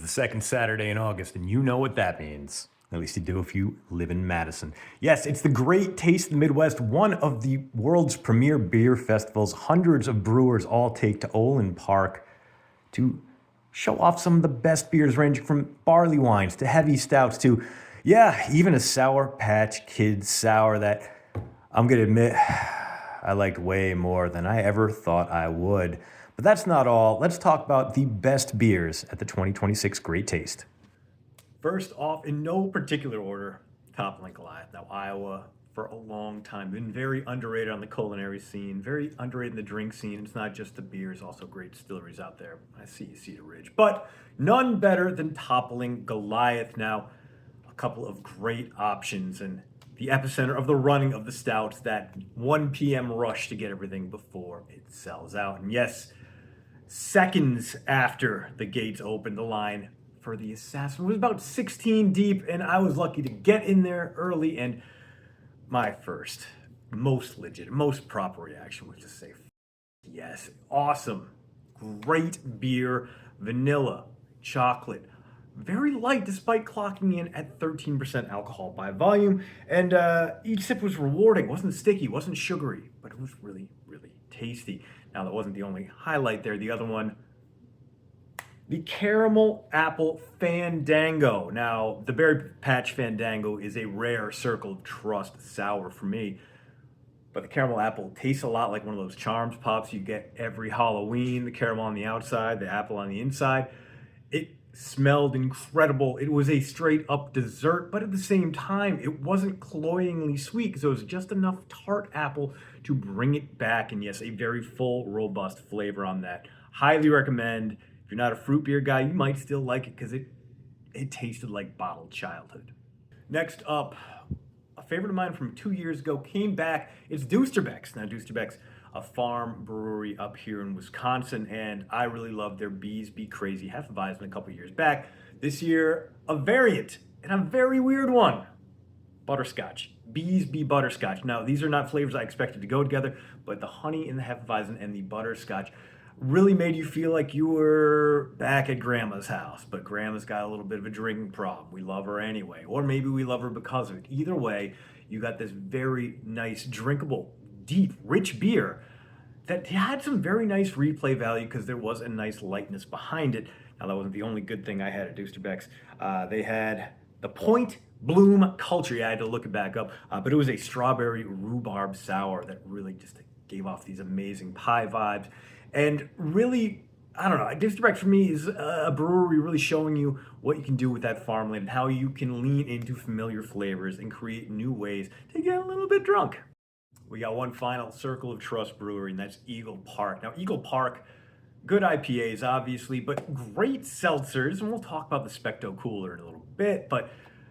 the second Saturday in August, and you know what that means. At least you do if you live in Madison. Yes, it's the Great Taste of the Midwest, one of the world's premier beer festivals. Hundreds of brewers all take to Olin Park to show off some of the best beers, ranging from barley wines to heavy stouts to, yeah, even a Sour Patch Kids sour that I'm going to admit I liked way more than I ever thought I would. But that's not all. Let's talk about the best beers at the 2026 Great Taste. First off, in no particular order, Toppling Goliath. Now, Iowa, for a long time, been very underrated on the culinary scene, very underrated in the drink scene. It's not just the beers, also great distilleries out there. I see Cedar Ridge. But none better than Toppling Goliath. Now, a couple of great options and the epicenter of the running of the stouts, that 1 p.m. rush to get everything before it sells out. And yes, seconds after the gates opened, the line for the Assassin was about 16 deep, and I was lucky to get in there early. And my first, most legit, most proper reaction was to say, yes, awesome, great beer, vanilla, chocolate, very light despite clocking in at 13% alcohol by volume. And each sip was rewarding, wasn't sticky, wasn't sugary, but it was really, really tasty. Now, that wasn't the only highlight there. The other one, the Caramel Apple Fandango. Now, the Berry Patch Fandango is a rare Circle of Trust sour for me. But the caramel apple tastes a lot like one of those Charms Pops you get every Halloween. The caramel on the outside, the apple on the inside. It smelled incredible. It was a straight up dessert, but at the same time, it wasn't cloyingly sweet because it was just enough tart apple to bring it back. And yes, a very full, robust flavor on that. Highly recommend. If you're not a fruit beer guy, you might still like it because it tasted like bottled childhood. Next up, a favorite of mine from 2 years ago came back. It's Doosterbeck's. Now, Doosterbeck's, a farm brewery up here in Wisconsin, and I really love their Bees Be Crazy Hefeweizen a couple years back. This year, a variant, and a very weird one. Butterscotch. Bees Be Butterscotch. Now, these are not flavors I expected to go together, but the honey in the Hefeweizen and the butterscotch really made you feel like you were back at Grandma's house, but Grandma's got a little bit of a drinking problem. We love her anyway, or maybe we love her because of it. Either way, you got this very nice, drinkable, deep, rich beer that had some very nice replay value because there was a nice lightness behind it. Now, that wasn't the only good thing I had at Doosterbeck's. They had the Point Bloom Culture. Yeah, I had to look it back up, but it was a strawberry rhubarb sour that really just gave off these amazing pie vibes. And really, I don't know, Doosterbeck for me is a brewery really showing you what you can do with that farmland and how you can lean into familiar flavors and create new ways to get a little bit drunk. We got one final Circle of Trust brewery, and that's Eagle Park. Now, Eagle Park, good IPAs, obviously, but great seltzers. And we'll talk about the Specto Cooler in a little bit, but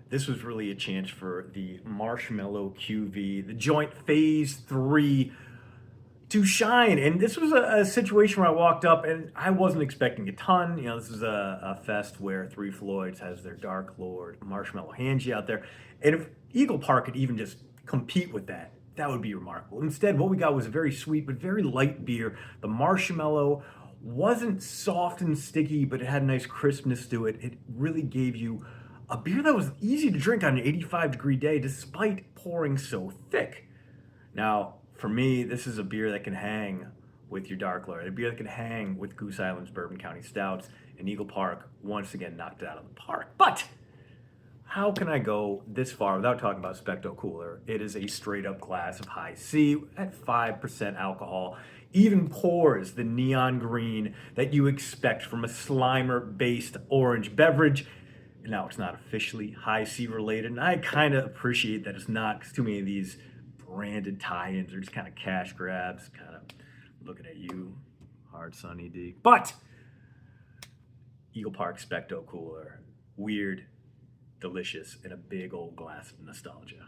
this was really a chance for the Marshmallow QV, the joint Phase 3 to shine. And this was a situation where I walked up and I wasn't expecting a ton. You know, this is a fest where Three Floyds has their Dark Lord Marshmallow Hangy out there. And if Eagle Park could even just compete with that, that would be remarkable. Instead, what we got was a very sweet but very light beer. The marshmallow wasn't soft and sticky, but it had a nice crispness to it. It really gave you a beer that was easy to drink on an 85-degree day despite pouring so thick. Now, for me, this is a beer that can hang with your Dark Lord, a beer that can hang with Goose Island's Bourbon County Stouts, and Eagle Park once again knocked it out of the park. But how can I go this far without talking about Specto Cooler? It is a straight-up glass of high C at 5% alcohol. Even pours the neon green that you expect from a Slimer-based orange beverage. Now, it's not officially high C related, and I kind of appreciate that it's not, because too many of these branded tie-ins are just kind of cash grabs, kind of looking at you, hard Sunny D. But Eagle Park Specto Cooler, weird, delicious, and a big old glass of nostalgia.